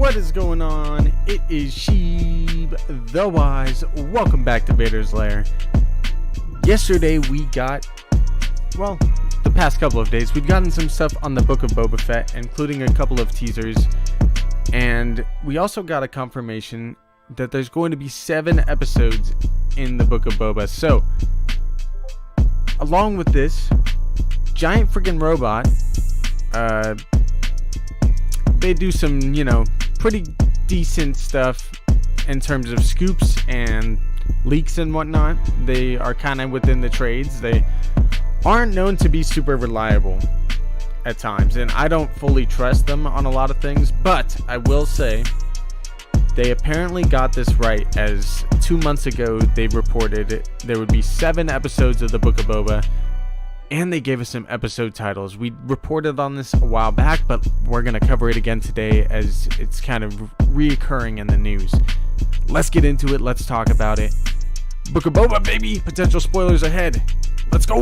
What is going on? It is Sheeb the Wise. Welcome back to Vader's Lair. Yesterday we got, well, the past couple of days, we've gotten some stuff on the Book of Boba Fett, including a couple of teasers. And we also got a confirmation that there's going to be 7 episodes in the Book of Boba. So, along with this, giant freaking robot, they do some, pretty decent stuff in terms of scoops and leaks and whatnot. They are kind of within the trades. They aren't known to be super reliable at times, and I don't fully trust them on a lot of things, but I will say they apparently got this right, as 2 months ago they reported there would be 7 episodes of the Book of Boba, and they gave us some episode titles. We reported on this a while back, but we're going to cover it again today as it's kind of reoccurring in the news. Let's get into it. Let's talk about it. Book of Boba, baby! Potential spoilers ahead. Let's go!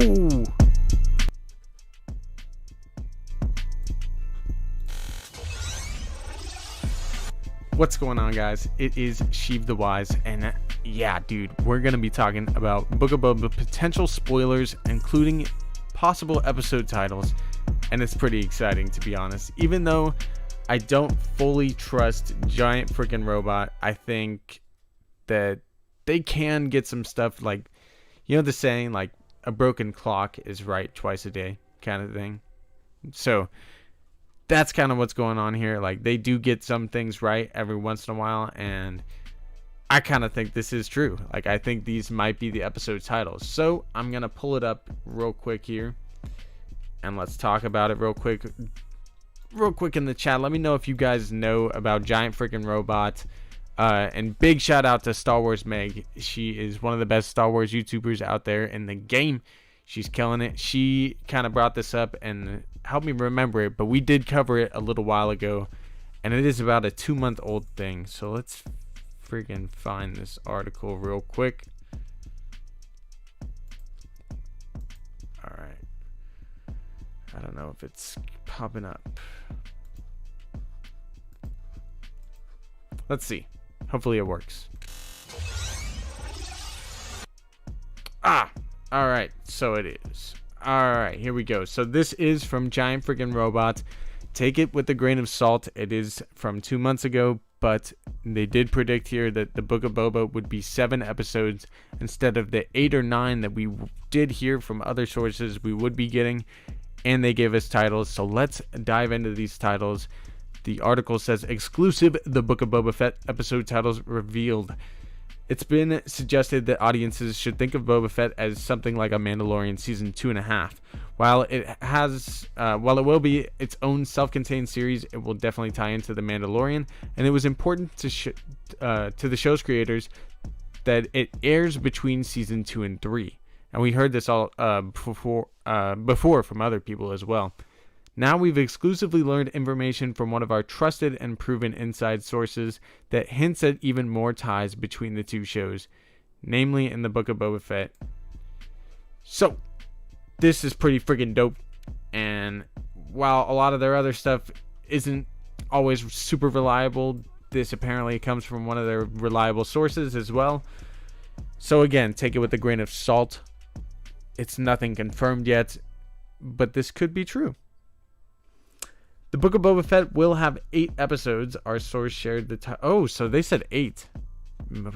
What's going on, guys? It is Sheeb the Wise, and yeah, dude, we're going to be talking about Book of Boba potential spoilers, including possible episode titles, and it's pretty exciting, to be honest. Even though I don't fully trust giant freaking robot, I think that they can get some stuff, like, the saying, like, a broken clock is right twice a day kind of thing. So that's kind of what's going on here. Like, they do get some things right every once in a while, and I kind of think this is true. Like, I think these might be the episode titles. So I'm going to pull it up real quick here, and let's talk about it real quick in the chat. Let me know if you guys know about giant freaking robot. And big shout out to Star Wars Meg. She is one of the best Star Wars YouTubers out there in the game. She's killing it. She kind of brought this up and helped me remember it, but we did cover it a little while ago, and it is about a 2-month-old thing. So let's freaking find this article real quick. All right. I don't know if it's popping up. Let's see. Hopefully it works. All right. So it is. All right. Here we go. So this is from Giant Freaking Robot. Take it with a grain of salt. It is from 2 months ago, but they did predict here that the Book of Boba would be 7 episodes instead of the 8 or 9 that we did hear from other sources we would be getting, and they gave us titles. So let's dive into these titles. The article says, exclusive, the Book of Boba Fett episode titles revealed. It's been suggested that audiences should think of Boba Fett as something like a Mandalorian season 2.5. While it will be its own self-contained series, it will definitely tie into the Mandalorian, and it was important to the show's creators that it airs between season 2 and 3. And we heard this all before from other people as well. Now we've exclusively learned information from one of our trusted and proven inside sources that hints at even more ties between the two shows, namely in the Book of Boba Fett. So, this is pretty freaking dope, and while a lot of their other stuff isn't always super reliable, this apparently comes from one of their reliable sources as well. So again, take it with a grain of salt. It's nothing confirmed yet, but this could be true. The Book of Boba Fett will have 8 episodes. Our source shared the time. Oh, so they said 8.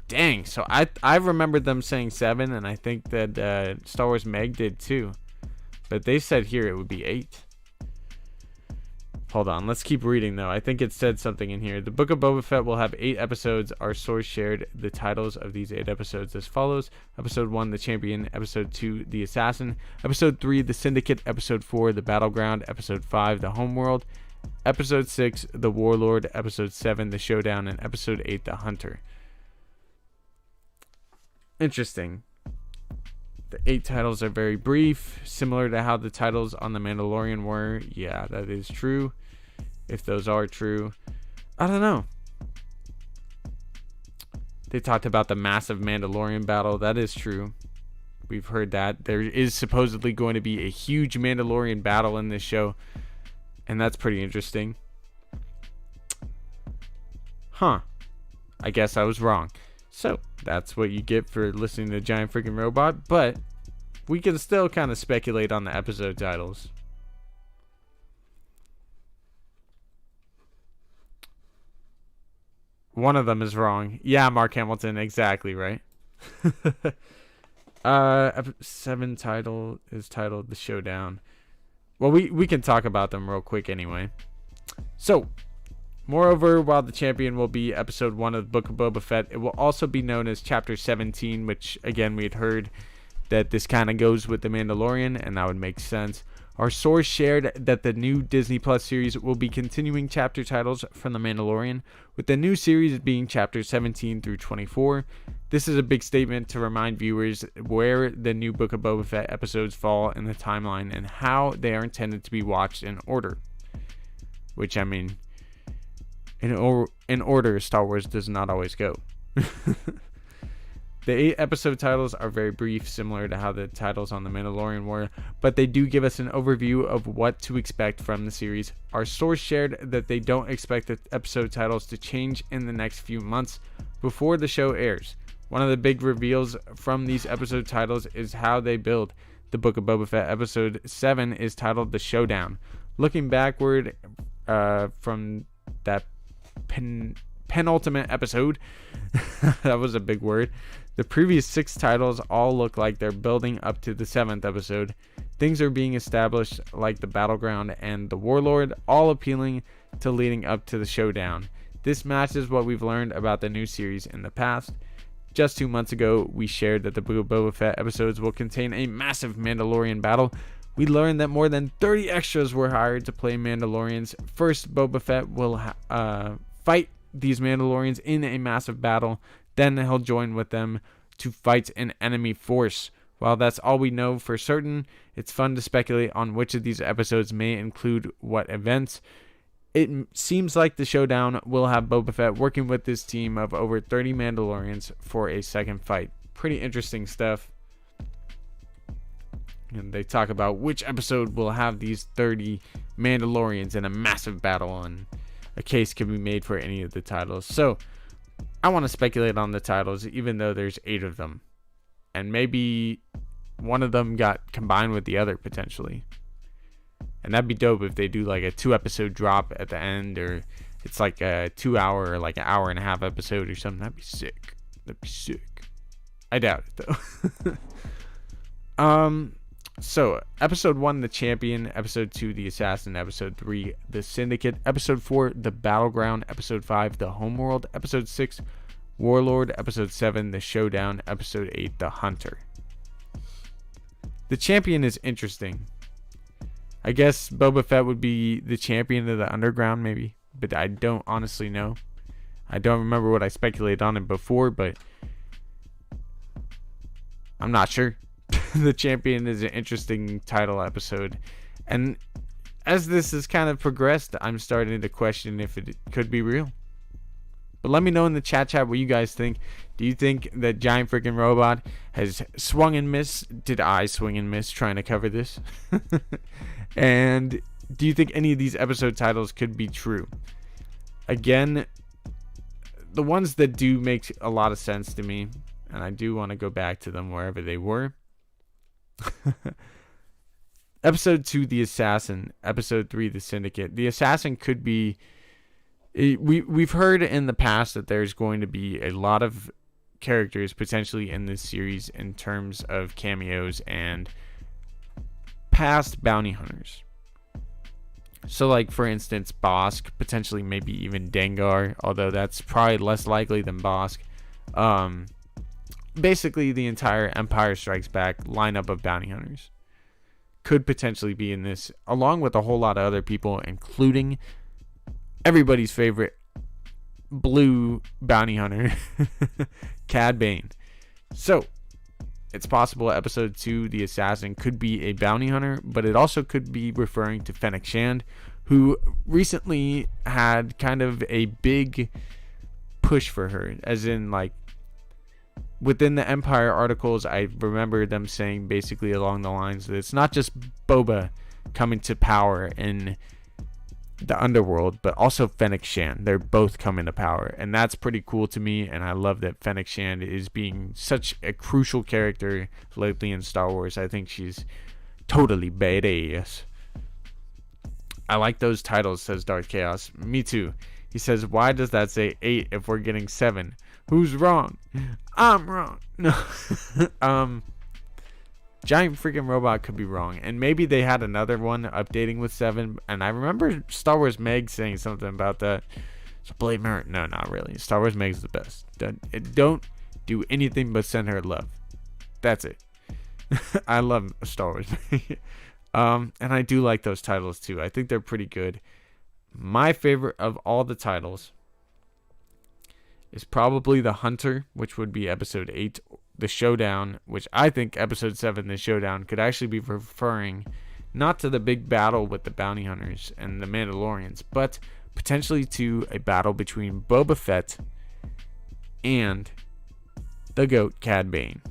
Dang. So I remembered them saying 7, and I think that Star Wars Meg did too. But they said here it would be 8. Hold on. Let's keep reading, though. I think it said something in here. The Book of Boba Fett will have 8 episodes. Our source shared the titles of these 8 episodes as follows. Episode 1, The Champion. Episode 2, The Assassin. Episode 3, The Syndicate. Episode 4, The Battleground. Episode 5, The Homeworld. Episode 6, The Warlord. Episode 7, The Showdown. And Episode 8, The Hunter. Interesting. The 8 titles are very brief, similar to how the titles on The Mandalorian were. Yeah, that is true. If those are true, I don't know. They talked about the massive Mandalorian battle. That is true. We've heard that. There is supposedly going to be a huge Mandalorian battle in this show, and that's pretty interesting. Huh. I guess I was wrong. So, that's what you get for listening to Giant Freaking Robot, but we can still kind of speculate on the episode titles. One of them is wrong. Yeah, Mark Hamilton, exactly right. 7 title is titled The Showdown. Well, we can talk about them real quick anyway. So, moreover, while the champion will be episode 1 of the Book of Boba Fett, it will also be known as chapter 17, which again we had heard that this kind of goes with The Mandalorian, and that would make sense. Our source shared that the new Disney Plus series will be continuing chapter titles from The Mandalorian, with the new series being chapters 17 through 24. This is a big statement to remind viewers where the new Book of Boba Fett episodes fall in the timeline and how they are intended to be watched in order. Which, I mean, in order, Star Wars does not always go. The 8 episode titles are very brief, similar to how the titles on The Mandalorian were, but they do give us an overview of what to expect from the series. Our source shared that they don't expect the episode titles to change in the next few months before the show airs. One of the big reveals from these episode titles is how they build. The Book of Boba Fett episode 7 is titled The Showdown. Looking backward from that penultimate episode, that was a big word, the previous 6 titles all look like they're building up to the 7th episode. Things are being established like the Battleground and the Warlord, all appealing to leading up to the showdown. This matches what we've learned about the new series in the past. Just 2 months ago, we shared that the Book of Boba Fett episodes will contain a massive Mandalorian battle. We learned that more than 30 extras were hired to play Mandalorians. First, Boba Fett will fight these Mandalorians in a massive battle. Then he'll join with them to fight an enemy force. While that's all we know for certain, it's fun to speculate on which of these episodes may include what events. It seems like the showdown will have Boba Fett working with this team of over 30 Mandalorians for a second fight. Pretty interesting stuff. And they talk about which episode will have these 30 Mandalorians in a massive battle, and a case can be made for any of the titles. So, I want to speculate on the titles, even though there's 8 of them. And maybe one of them got combined with the other, potentially. And that'd be dope if they do like a 2-episode drop at the end, or it's like a 2-hour or like an hour and a half episode or something. That'd be sick. That'd be sick. I doubt it, though. So, episode 1, The Champion. Episode 2, The Assassin. Episode 3, The Syndicate. Episode 4, The Battleground. Episode 5, The Homeworld. Episode 6, Warlord. Episode 7, The Showdown. Episode 8, The Hunter. The Champion is interesting. I guess Boba Fett would be the champion of the underground, maybe. But I don't honestly know. I don't remember what I speculated on it before, but I'm not sure. The Champion is an interesting title episode, and as this has kind of progressed, I'm starting to question if it could be real. But let me know in the chat what you guys think. Do you think that Giant Freaking Robot has swung and missed? Did I swing and miss trying to cover this? And do you think any of these episode titles could be true? Again, the ones that do make a lot of sense to me, and I do want to go back to them wherever they were. Episode 2, The Assassin. Episode 3, The Syndicate. The Assassin could be... We've heard in the past that there's going to be a lot of characters potentially in this series in terms of cameos and past bounty hunters. So, like, for instance, Bosk, potentially maybe even Dengar, although that's probably less likely than Bosk. Basically, the entire Empire Strikes Back lineup of bounty hunters could potentially be in this, along with a whole lot of other people, including everybody's favorite blue bounty hunter, Cad Bane. So, it's possible episode 2, The Assassin, could be a bounty hunter, but it also could be referring to Fennec Shand, who recently had kind of a big push for her, as in, like, within the Empire articles, I remember them saying basically along the lines that it's not just Boba coming to power and the underworld, but also Fennec Shan. They're both coming to power, and that's pretty cool to me. And I love that Fennec Shan is being such a crucial character lately in Star Wars. I think she's totally badass. I like those titles, says Darth Chaos. Me too. He says, why does that say 8 if we're getting 7? Who's wrong? I'm wrong. No. Giant freaking robot could be wrong. And maybe they had another one updating with 7. And I remember Star Wars Meg saying something about that. So Blade Merit. No, not really. Star Wars Meg's the best. Don't do anything but send her love. That's it. I love Star Wars. And I do like those titles too. I think they're pretty good. My favorite of all the titles is probably The Hunter, which would be episode 8. The Showdown, which I think episode 7, The Showdown, could actually be referring not to the big battle with the bounty hunters and the Mandalorians, but potentially to a battle between Boba Fett and the GOAT Cad Bane.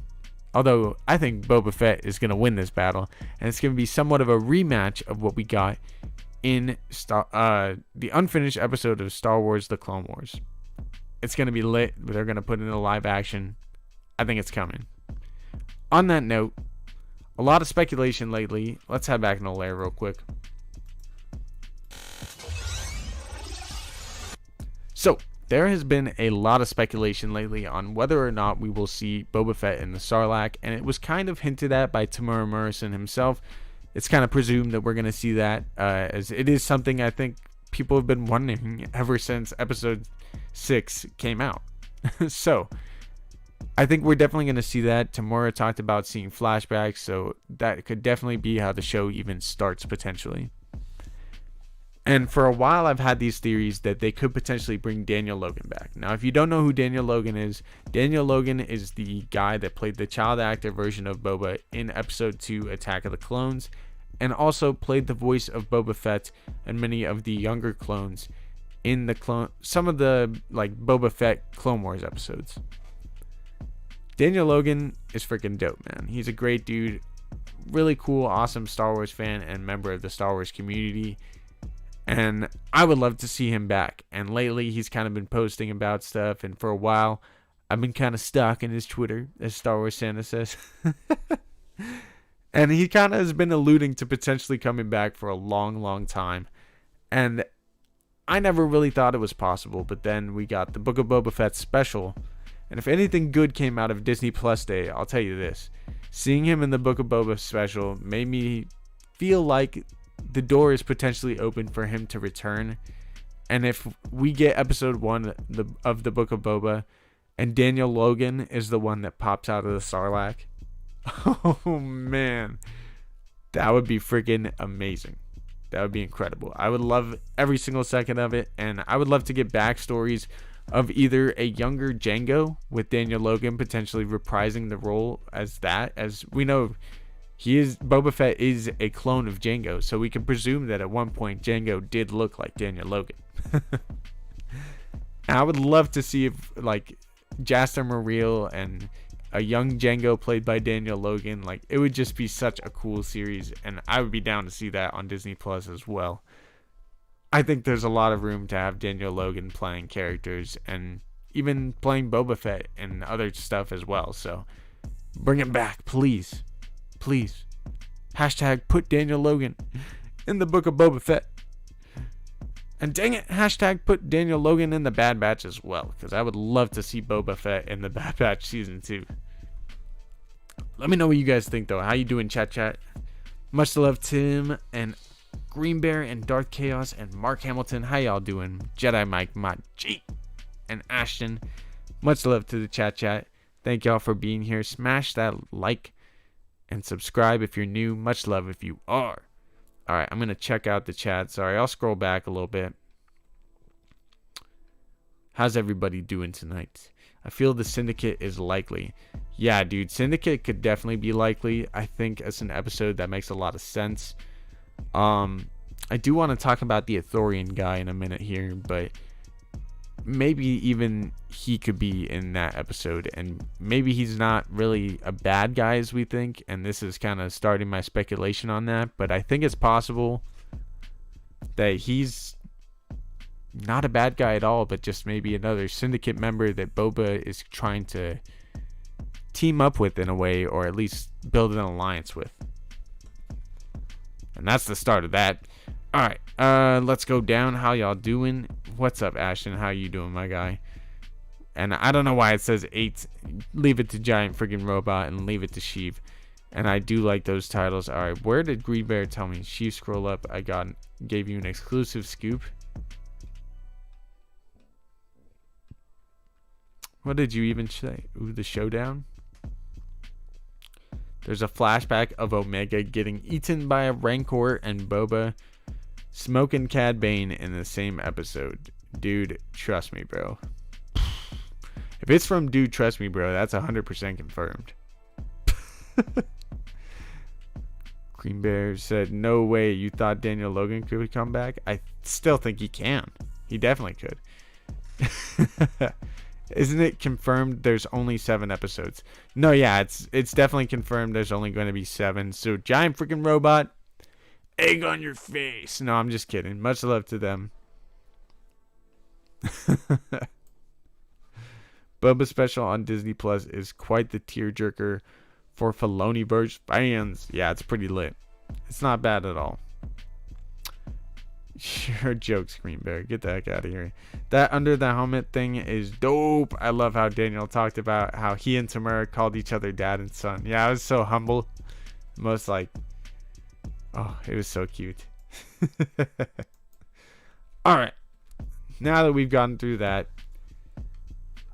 Although I think Boba Fett is going to win this battle, and it's going to be somewhat of a rematch of what we got in the unfinished episode of Star Wars The Clone Wars. It's going to be lit. They're going to put it in a live action. I think it's coming. On that note, a lot of speculation lately. Let's head back in the lair real quick. So, there has been a lot of speculation lately on whether or not we will see Boba Fett in the Sarlacc, and it was kind of hinted at by Temuera Morrison himself. It's kind of presumed that we're going to see that, as it is something I think people have been wondering ever since episode 6 came out. So, I think we're definitely going to see that. Temuera talked about seeing flashbacks, so that could definitely be how the show even starts potentially. And for a while, I've had these theories that they could potentially bring Daniel Logan back. Now, if you don't know who Daniel Logan is the guy that played the child actor version of Boba in Episode 2, Attack of the Clones, and also played the voice of Boba Fett and many of the younger clones in the some of the Boba Fett Clone Wars episodes. Daniel Logan is freaking dope, man. He's a great dude, really cool, awesome Star Wars fan and member of the Star Wars community. And I would love to see him back. And lately, he's kind of been posting about stuff. And for a while, I've been kind of stalking his Twitter, as Star Wars Santa says. And he kind of has been alluding to potentially coming back for a long, long time. And I never really thought it was possible. But then we got the Book of Boba Fett special. And if anything good came out of Disney Plus Day, I'll tell you this. Seeing him in the Book of Boba special made me feel like the door is potentially open for him to return. And if we get episode 1 of the Book of Boba and Daniel Logan is the one that pops out of the Sarlacc, oh man, that would be freaking amazing. That would be incredible. I would love every single second of it. And I would love to get backstories of either a younger Jango with Daniel Logan potentially reprising the role as that, as we know Boba Fett is a clone of Jango, so we can presume that at one point Jango did look like Daniel Logan. I would love to see if Jaster Muriel and a young Jango played by Daniel Logan, it would just be such a cool series, and I would be down to see that on Disney Plus as well. I think there's a lot of room to have Daniel Logan playing characters and even playing Boba Fett and other stuff as well. So bring him back, please. Please. Hashtag put Daniel Logan in the Book of Boba Fett. And dang it, hashtag put Daniel Logan in the Bad Batch as well. Because I would love to see Boba Fett in the Bad Batch Season 2. Let me know what you guys think though. How you doing, chat? Much love, Tim and Green Bear and Darth Chaos and Mark Hamilton. How y'all doing? Jedi Mike, Mod G, and Ashton. Much love to the chat. Thank y'all for being here. Smash that like and subscribe if you're new. Much love if you are. Alright, I'm going to check out the chat. Sorry, I'll scroll back a little bit. How's everybody doing tonight? I feel the Syndicate is likely. Yeah, dude, Syndicate could definitely be likely. I think it's an episode that makes a lot of sense. I do want to talk about the Ithorian guy in a minute here, but maybe even he could be in that episode, and maybe he's not really a bad guy as we think, and this is kind of starting my speculation on that, but I think it's possible. that he's not a bad guy at all, but just maybe another syndicate member that Boba is trying to team up with in a way, or at least build an alliance with. And that's the start of that. Alright, let's go down. How y'all doing? What's up, Ashton? How you doing, my guy? And I don't know why it says 8. Leave it to Giant Friggin' Robot and leave it to Sheev. And I do like those titles. Alright, where did Green Bear tell me? Sheev, scroll up. I gave you an exclusive scoop. What did you even say? Ooh, the showdown? There's a flashback of Omega getting eaten by a Rancor and Boba smoking Cad Bane in the same episode. Dude, trust me, bro. If it's from Dude, Trust Me, Bro, that's 100% confirmed. Green Bear said, no way you thought Daniel Logan could come back? I still think he can. He definitely could. Isn't it confirmed there's only 7 episodes? No, yeah, it's definitely confirmed there's only going to be 7. So, Giant Freaking Robot, egg on your face. No, I'm just kidding. Much love to them. Boba special on Disney Plus is quite the tearjerker for Filoni-verse fans. Yeah, it's pretty lit. It's not bad at all. Sure, jokes, Green Bear. Get the heck out of here. That under the helmet thing is dope. I love how Daniel talked about how he and Tamara called each other dad and son. Yeah, I was so humble. Most like, oh, it was so cute. Alright. Now that we've gotten through that,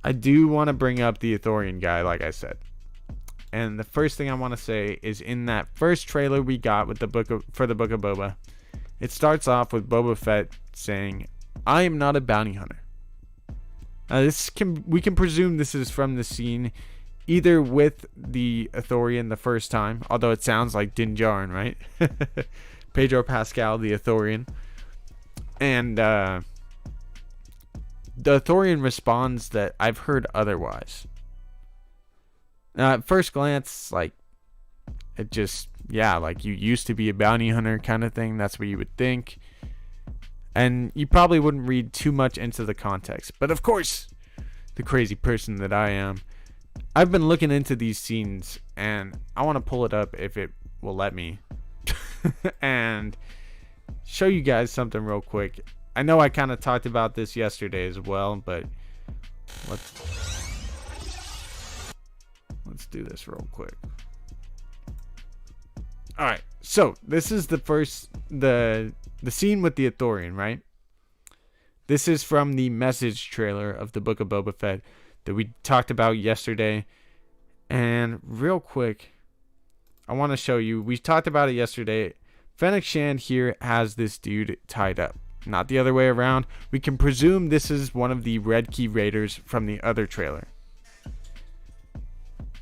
I do want to bring up the Ithorian guy, like I said. And the first thing I want to say is in that first trailer we got with for the Book of Boba, it starts off with Boba Fett saying, I am not a bounty hunter. Now we can presume this is from the scene either with the Ithorian the first time, although it sounds like Din Djarin, right? Pedro Pascal, the Ithorian. And the Ithorian responds that I've heard otherwise. Now, at first glance, like, it just, yeah, like you used to be a bounty hunter kind of thing. That's what you would think. And you probably wouldn't read too much into the context. But of course, the crazy person that I am, I've been looking into these scenes, and I want to pull it up if it will let me. And show you guys something real quick. I know I kind of talked about this yesterday as well, but let's do this real quick. Alright, so this is the scene with the Ithorian, right? This is from the message trailer of the Book of Boba Fett that we talked about yesterday. And real quick, I want to show you, we talked about it yesterday. Fennec Shand here has this dude tied up. Not the other way around. We can presume this is one of the Red Key Raiders from the other trailer.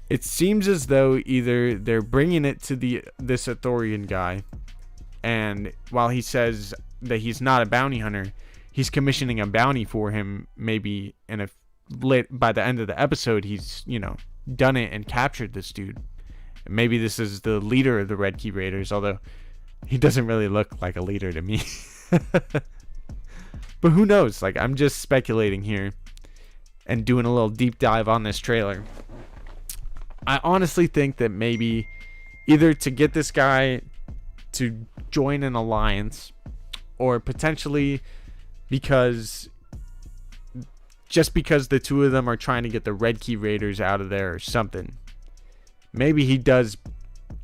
It seems as though either they're bringing it to this Ithorian guy, and while he says that he's not a bounty hunter, he's commissioning a bounty for him. Maybe by the end of the episode, he's done it and captured this dude. And maybe this is the leader of the Red Key Raiders, although he doesn't really look like a leader to me. But who knows? Like, I'm just speculating here and doing a little deep dive on this trailer. I honestly think that maybe either to get this guy to join an alliance, or potentially because the two of them are trying to get the Red Key Raiders out of there or something. Maybe he does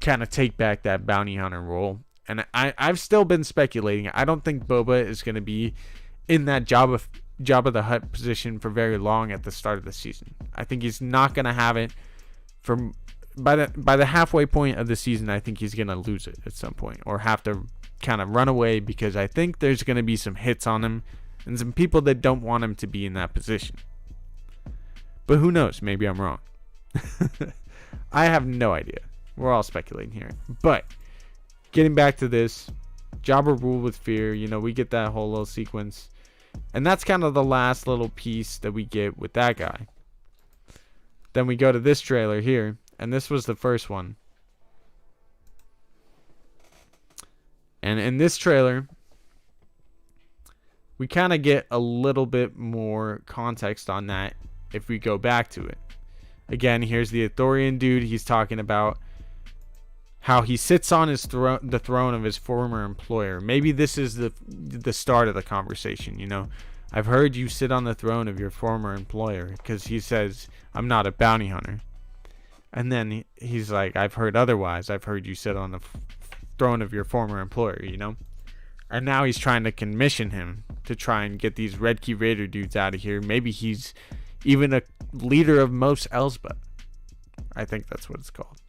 kind of take back that bounty hunter role. And I've still been speculating. I don't think Boba is going to be in that Jabba the Hutt position for very long at the start of the season. I think he's not going to have it by the halfway point of the season. I think he's going to lose it at some point, or have to kind of run away, because I think there's going to be some hits on him and some people that don't want him to be in that position. But who knows? Maybe I'm wrong. I have no idea. We're all speculating here. But getting back to this, Jabba ruled with fear. We get that whole little sequence. And that's kind of the last little piece that we get with that guy. Then we go to this trailer here. And this was the first one. And in this trailer, we kind of get a little bit more context on that if we go back to it. Again, here's the Ithorian dude. He's talking about how he sits on his the throne of his former employer. Maybe this is the start of the conversation, you know. I've heard you sit on the throne of your former employer, because he says, I'm not a bounty hunter. And then he's like, I've heard otherwise. I've heard you sit on the throne of your former employer, you know. And now he's trying to commission him to try and get these Red Key Raider dudes out of here. Maybe he's even a leader of Mos Elsbeth. I think that's what it's called.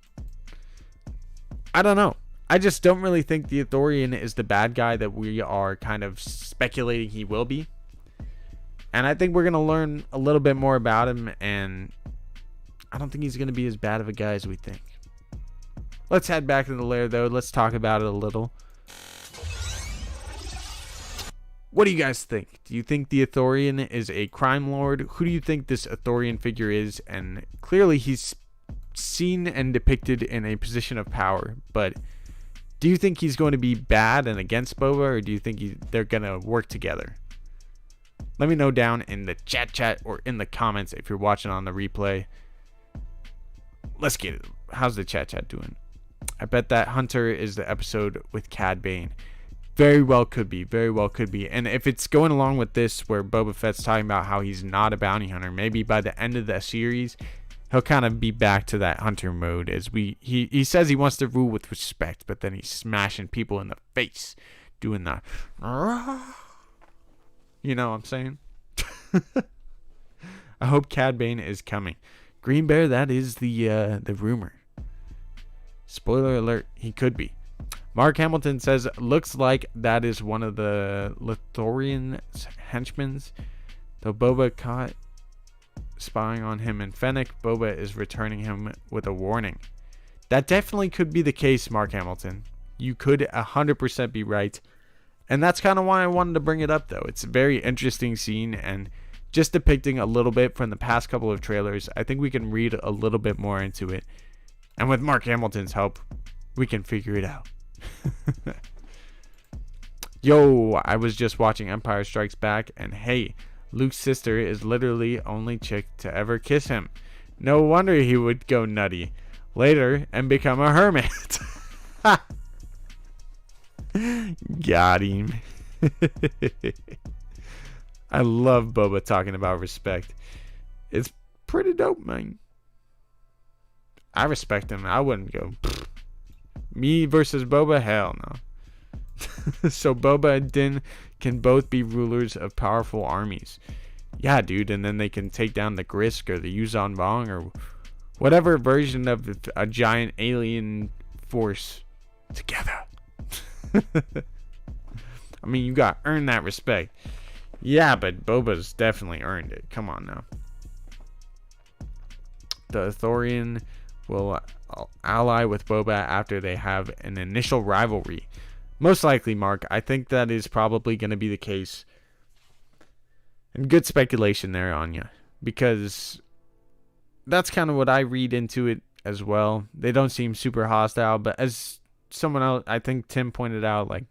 I don't know. I just don't really think the Ithorian is the bad guy that we are kind of speculating he will be. And I think we're going to learn a little bit more about him, and I don't think he's going to be as bad of a guy as we think. Let's head back to the lair, though. Let's talk about it a little. What do you guys think? Do you think the Ithorian is a crime lord? Who do you think this Ithorian figure is? And clearly he's seen and depicted in a position of power, but do you think he's going to be bad and against Boba, or do you think they're going to work together? Let me know down in the chat or in the comments if you're watching on the replay. Let's get it. How's the chat doing? I bet that Hunter is the episode with Cad Bane. Very well could be. Very well could be. And if it's going along with this where Boba Fett's talking about how he's not a bounty hunter, maybe by the end of the series he'll kind of be back to that hunter mode, as he says he wants to rule with respect, but then he's smashing people in the face, doing the you know what I'm saying? I hope Cad Bane is coming. Green Bear, that is the rumor. Spoiler alert, he could be. Mark Hamilton says, looks like that is one of the Lithorian's henchmen. Though Boba caught spying on him in Fennec, Boba is returning him with a warning. That definitely could be the case, Mark Hamilton. You could 100% be right. And that's kind of why I wanted to bring it up, though. It's a very interesting scene, and just depicting a little bit from the past couple of trailers, I think we can read a little bit more into it. And with Mark Hamilton's help, we can figure it out. Yo, I was just watching Empire Strikes Back, and hey, Luke's sister is literally only chick to ever kiss him. No wonder he would go nutty later and become a hermit. Got him. I love Boba talking about respect. It's pretty dope, man. I respect him. I wouldn't go me versus Boba, hell no. So Boba and Din can both be rulers of powerful armies. Yeah, dude, and then they can take down the Grisk or the Yuzan Vong or whatever version of a giant alien force together. I mean, you got to earn that respect. Yeah, but Boba's definitely earned it. Come on now. The Ithorian will ally with Boba after they have an initial rivalry. Most likely, Mark. I think that is probably going to be the case. And good speculation there, Anya. Because that's kind of what I read into it as well. They don't seem super hostile, but as someone else, I think Tim pointed out, like,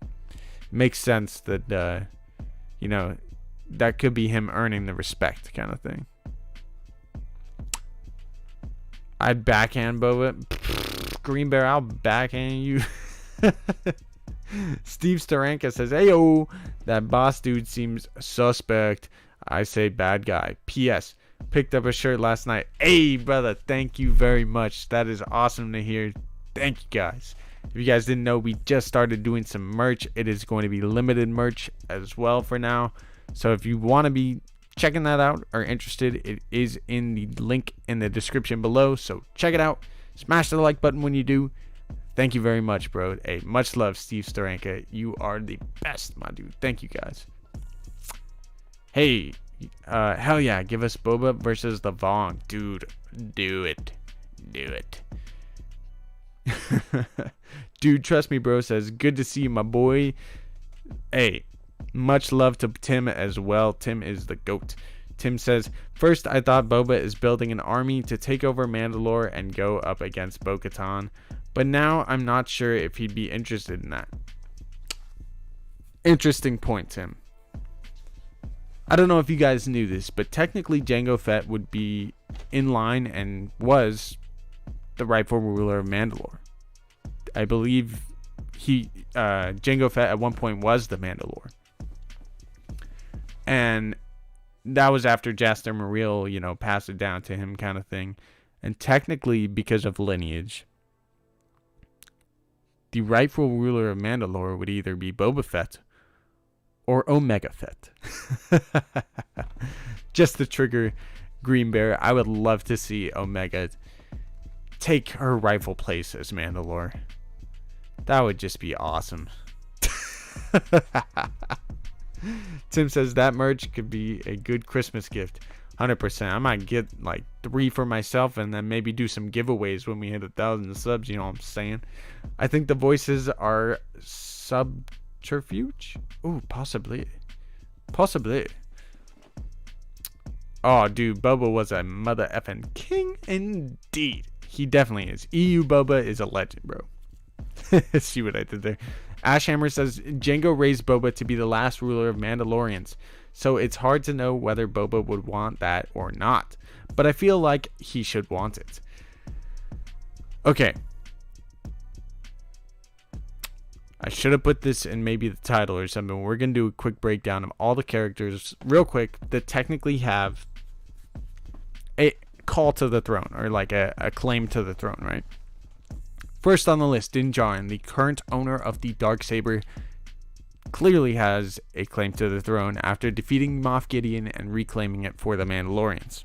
makes sense that, you know, that could be him earning the respect kind of thing. I'd backhand Boba. Green Bear, I'll backhand you. Steve Staranka says, "Heyo, that boss dude seems suspect. I say bad guy. P.S. Picked up a shirt last night. Hey, brother, thank you very much. That is awesome to hear. Thank you, guys. If you guys didn't know, we just started doing some merch. It is going to be limited merch as well for now. So if you want to be checking that out or interested, it is in the link in the description below. So check it out. Smash the like button when you do. Thank you very much, bro. Hey, much love, Steve Staranka. You are the best, my dude. Thank you, guys. Hey, hell yeah. Give us Boba versus the Vong. Dude, do it. Do it. Dude, trust me, bro. Says, good to see you, my boy. Hey, much love to Tim as well. Tim is the GOAT. Tim says, first I thought Boba is building an army to take over Mandalore and go up against Bo-Katan, but now I'm not sure if he'd be interested in that. Interesting point, Tim. I don't know if you guys knew this, but technically Jango Fett would be in line and was the rightful ruler of Mandalore. I believe Jango Fett at one point was the Mandalore. And that was after Jaster Muriel, passed it down to him kind of thing. And technically, because of lineage, the rightful ruler of Mandalore would either be Boba Fett or Omega Fett. Just to trigger Green Bear, I would love to see Omega take her rightful place as Mandalore. That would just be awesome. Tim says that merch could be a good Christmas gift. 100%. I might get like 3 for myself and then maybe do some giveaways when we hit 1,000 subs. You know what I'm saying? I think the voices are subterfuge. Ooh, possibly. Oh, dude, Boba was a mother effing king indeed. He definitely is. EU Boba is a legend, bro. See what I did there? Ashhammer says Jango raised Boba to be the last ruler of Mandalorians, so it's hard to know whether Boba would want that or not. But I feel like he should want it. Okay. I should have put this in maybe the title or something. We're going to do a quick breakdown of all the characters real quick that technically have a call to the throne or like a claim to the throne, right? First on the list, Din Djarin, the current owner of the Darksaber, clearly has a claim to the throne after defeating Moff Gideon and reclaiming it for the Mandalorians.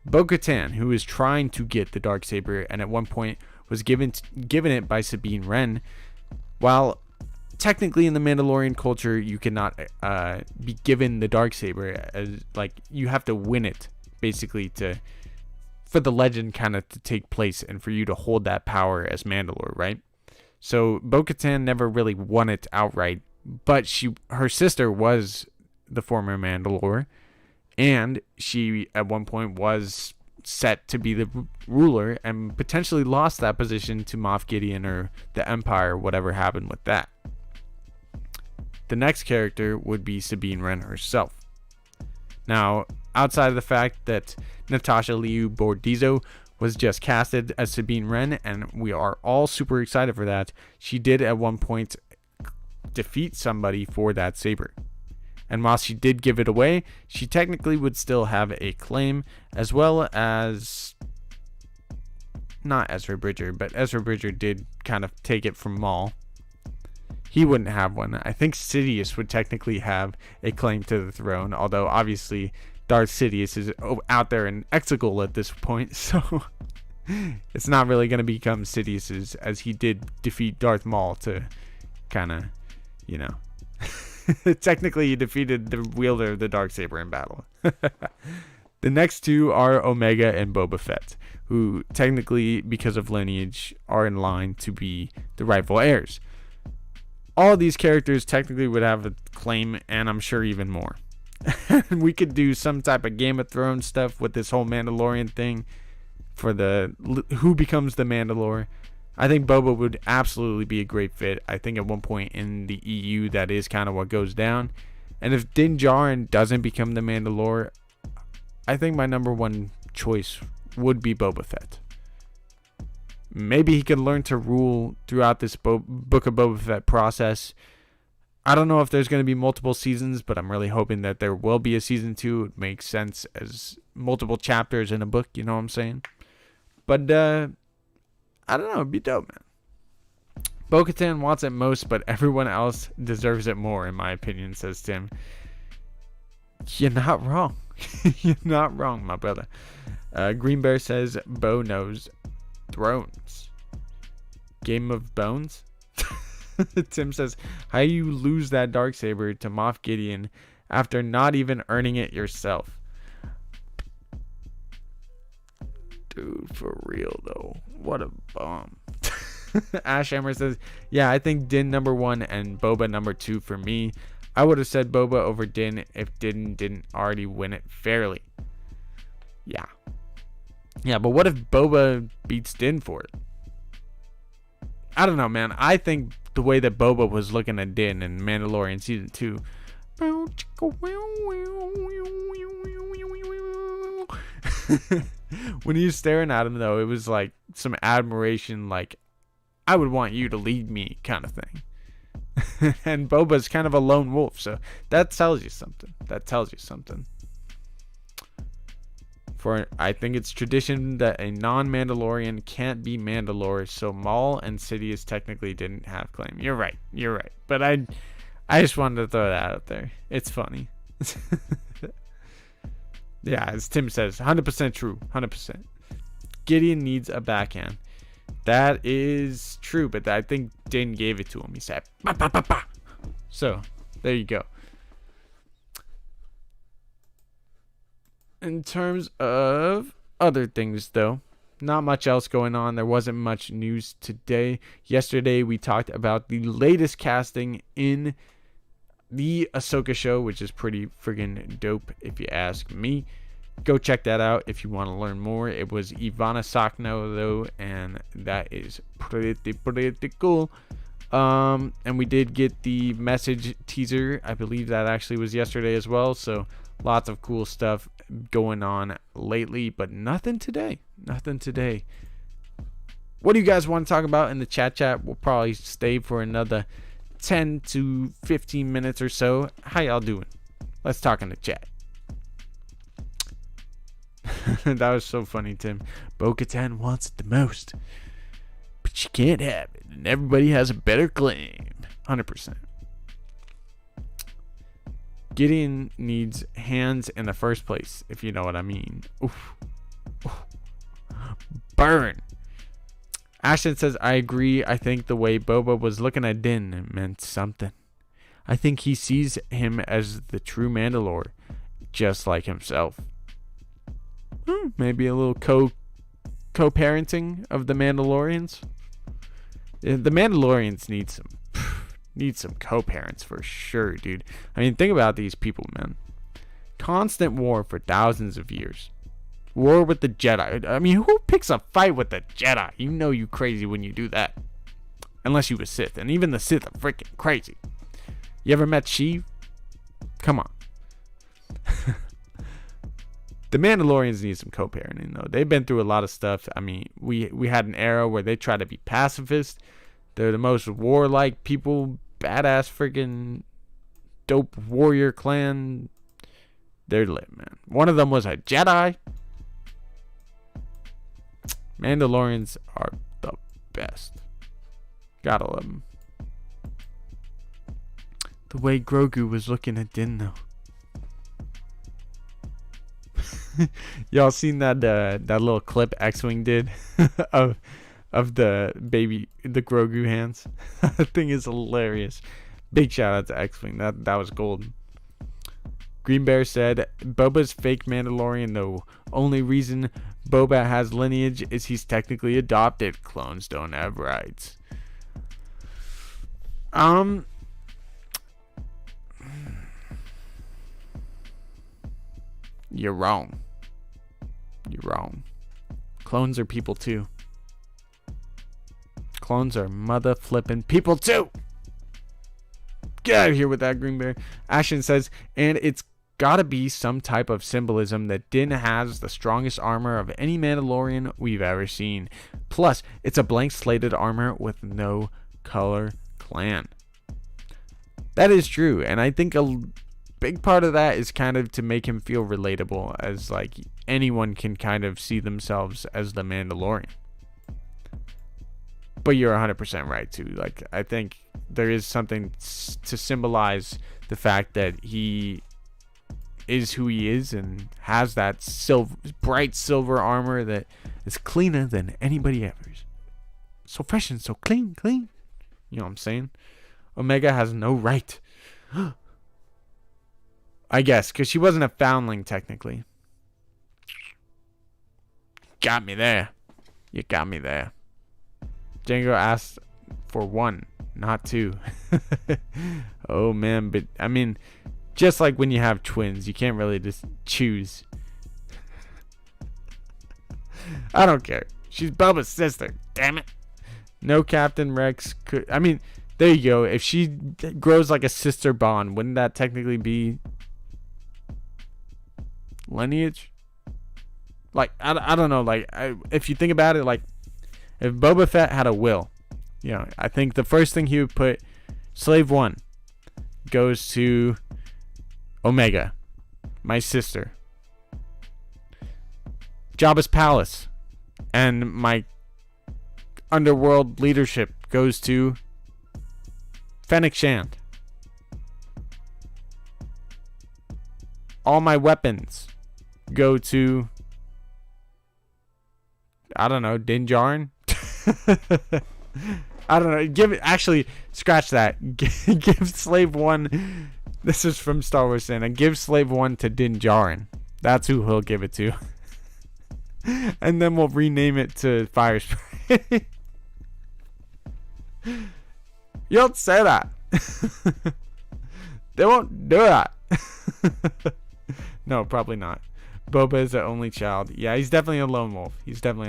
Bo-Katan, who is trying to get the Darksaber and at one point was given it by Sabine Wren. While technically in the Mandalorian culture you cannot be given the Darksaber, as like you have to win it basically for the legend kind of to take place and for you to hold that power as Mandalore, right? So Bo-Katan never really won it outright, but her sister was the former Mandalore, and she at one point was set to be the ruler and potentially lost that position to Moff Gideon or the Empire, whatever happened with that. The next character would be Sabine Wren herself. Now, outside of the fact that Natasha Liu Bordizzo was just casted as Sabine Wren, and we are all super excited for that, she did at one point defeat somebody for that saber. And while she did give it away, she technically would still have a claim, as well as not Ezra Bridger, but Ezra Bridger did kind of take it from Maul. He wouldn't have one. I think Sidious would technically have a claim to the throne, although obviously Darth Sidious is out there in Exegol at this point, so it's not really going to become Sidious's, as he did defeat Darth Maul to kind of, technically he defeated the wielder of the Darksaber in battle. The next two are Omega and Boba Fett, who technically, because of lineage, are in line to be the rightful heirs. All these characters technically would have a claim, and I'm sure even more. We could do some type of Game of Thrones stuff with this whole Mandalorian thing for the who becomes the Mandalore. I think Boba would absolutely be a great fit. I think at one point in the EU that is kind of what goes down. And if Din Djarin doesn't become the Mandalore, I think my number one choice would be Boba Fett. Maybe he could learn to rule throughout this Book of Boba Fett process. I don't know if there's going to be multiple seasons, but I'm really hoping that there will be a season 2. It makes sense as multiple chapters in a book, you know what I'm saying? But, I don't know, it'd be dope, man. Bo-Katan wants it most, but everyone else deserves it more, in my opinion, says Tim. You're not wrong. You're not wrong, my brother. Green Bear says, Bo knows thrones. Game of Bones? Tim says, how you lose that Darksaber to Moff Gideon after not even earning it yourself? Dude, for real though. What a bomb. Ashhammer says, yeah, I think Din number 1 and Boba number 2 for me. I would have said Boba over Din if Din didn't already win it fairly. Yeah. Yeah, but what if Boba beats Din for it? I don't know, man. I think the way that Boba was looking at Din in Mandalorian Season 2, When he was staring at him, though, it was like some admiration, like, I would want you to lead me kind of thing. And Boba's kind of a lone wolf, so that tells you something. That tells you something. For I think it's tradition that a non-Mandalorian can't be Mandalore, so Maul and Sidious technically didn't have claim. You're right. You're right. But I just wanted to throw that out there. It's funny. Yeah, as Tim says, 100% true. 100%. Gideon needs a backhand. That is true, but I think Din gave it to him. He said, bah, bah, bah, bah. So, there you go. In terms of other things, though, not much else going on. There wasn't much news today. Yesterday, we talked about the latest casting in the Ahsoka show, which is pretty friggin' dope, if you ask me. Go check that out if you want to learn more. It was Ivana Sakno, though, and that is pretty cool. And we did get the message teaser. I believe that actually was yesterday as well. So lots of cool stuff going on lately, but nothing today. Nothing today. What do you guys want to talk about in the chat? We'll probably stay for another 10 to 15 minutes or so. How y'all doing? Let's talk in the chat. That was so funny, Tim. Bo-Katan wants it the most, but she can't have it, and everybody has a better claim. 100%. Gideon needs hands in the first place, if you know what I mean. Oof. Oof. Burn. Ashton says, I agree. I think the way Boba was looking at Din meant something. I think he sees him as the true Mandalore, just like himself. Maybe a little co-parenting of the Mandalorians. The Mandalorians need some co-parents for sure, dude. I mean, think about these people, man. Constant war for thousands of years. War with the Jedi. I mean, who picks a fight with the Jedi? You know you crazy when you do that. Unless you a Sith. And even the Sith are freaking crazy. You ever met Sheev? Come on. The Mandalorians need some co-parenting, though. They've been through a lot of stuff. I mean, we had an era where they try to be pacifist. They're the most warlike people. Badass freaking dope warrior clan. They're lit, man. One of them was a Jedi. Mandalorians are the best. Gotta love them. The way Grogu was looking at Din, though. Y'all seen that little clip X-Wing did of the Grogu hands? That thing is hilarious. Big shout out to X-Wing. That was golden. Green Bear said, Boba's fake Mandalorian, though. Only reason Boba has lineage is he's technically adopted. Clones don't have rights. You're wrong. You're wrong. Clones are people too. Clones are mother flipping people too. Get out of here with that, Green Bear. Ashton says, and it's gotta be some type of symbolism that Din has the strongest armor of any Mandalorian we've ever seen. Plus, it's a blank slated armor with no color clan. That is true, and I think a big part of that is kind of to make him feel relatable, as like anyone can kind of see themselves as the Mandalorian. But you're 100% right too. Like, I think there is something to symbolize the fact that he is who he is and has that bright silver armor that is cleaner than anybody else's. So fresh and so clean. You know what I'm saying? Omega has no right. I guess, because she wasn't a foundling, technically. Got me there. You got me there. Django asked for 1, not 2. Oh, man. But, I mean, just like when you have twins, you can't really just choose. I don't care. She's Boba's sister. Damn it. No Captain Rex could... I mean, There you go. If she grows like a sister bond, wouldn't that technically be lineage? Like, I don't know. Like, if you think about it, like, if Boba Fett had a will, I think the first thing he would put, Slave 1 goes to Omega, my sister. Jabba's palace and my underworld leadership goes to Fennec Shand. All my weapons go to, I don't know, Din Djarin. I don't know. Actually, scratch that. Give Slave 1. This is from Star Wars Santa. Give Slave 1 to Din Djarin. That's who he'll give it to. And then we'll rename it to Fire Spray. You don't say that. They won't do that. No, probably not. Boba is the only child. Yeah, he's definitely a lone wolf. She's dead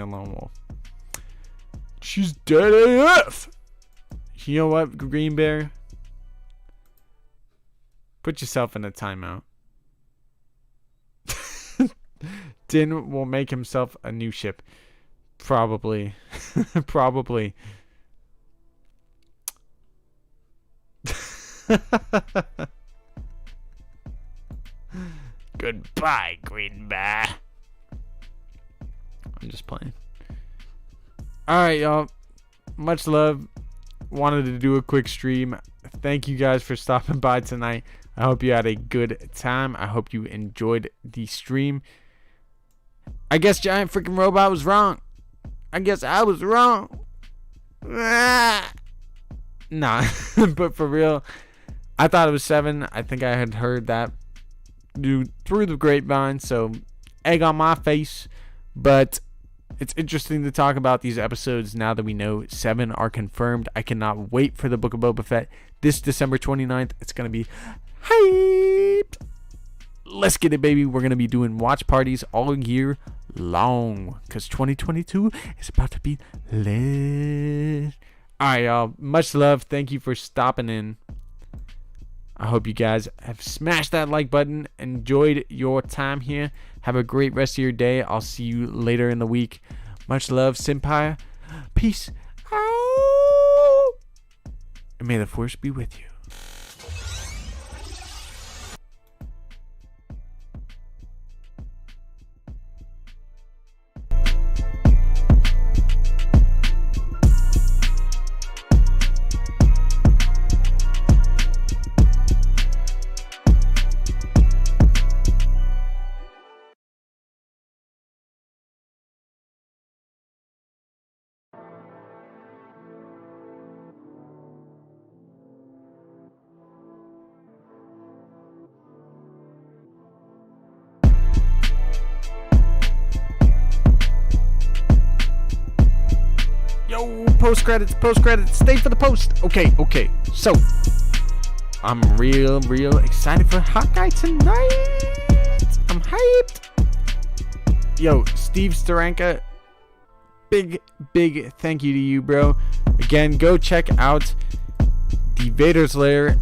AF. You know what, Green Bear? Put yourself in a timeout. Din will make himself a new ship. Probably. Probably. Goodbye, Green Bear. I'm just playing. Alright, y'all. Much love. Wanted to do a quick stream. Thank you guys for stopping by tonight. I hope you had a good time. I hope you enjoyed the stream. I guess Giant Freaking Robot was wrong. I guess I was wrong. Nah. But for real, I thought it was 7. I think I had heard that through the grapevine, so egg on my face. But it's interesting to talk about these episodes now that we know 7 are confirmed. I cannot wait for the Book of Boba Fett this December 29th. It's going to be hyped. Let's get it, baby. We're going to be doing watch parties all year long because 2022 is about to be lit. All right, y'all. Much love. Thank you for stopping in. I hope you guys have smashed that like button, enjoyed your time here. Have a great rest of your day. I'll see you later in the week. Much love, Senpai. Peace out. And may the Force be with you. Yo, post credits, stay for the post. Okay, so I'm real excited for Hawkeye tonight. I'm hyped. Yo, Steve Staranka, big thank you to you, bro. Again, go check out the Vader's Lair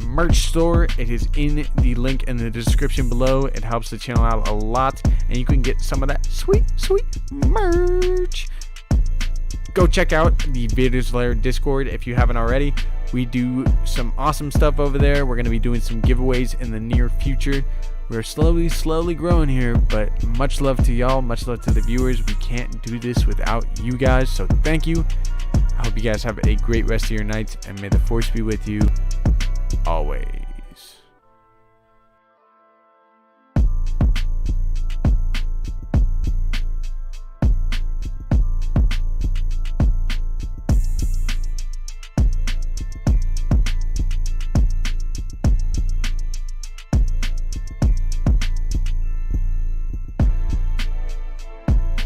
merch store. It is in the link in the description below. It helps the channel out a lot, and you can get some of that sweet merch. Go check out the Vader's Lair Discord if you haven't already. We do some awesome stuff over there. We're going to be doing some giveaways in the near future. We're slowly growing here, but much love to y'all. Much love to the viewers. We can't do this without you guys, so thank you. I hope you guys have a great rest of your night, and may the Force be with you always.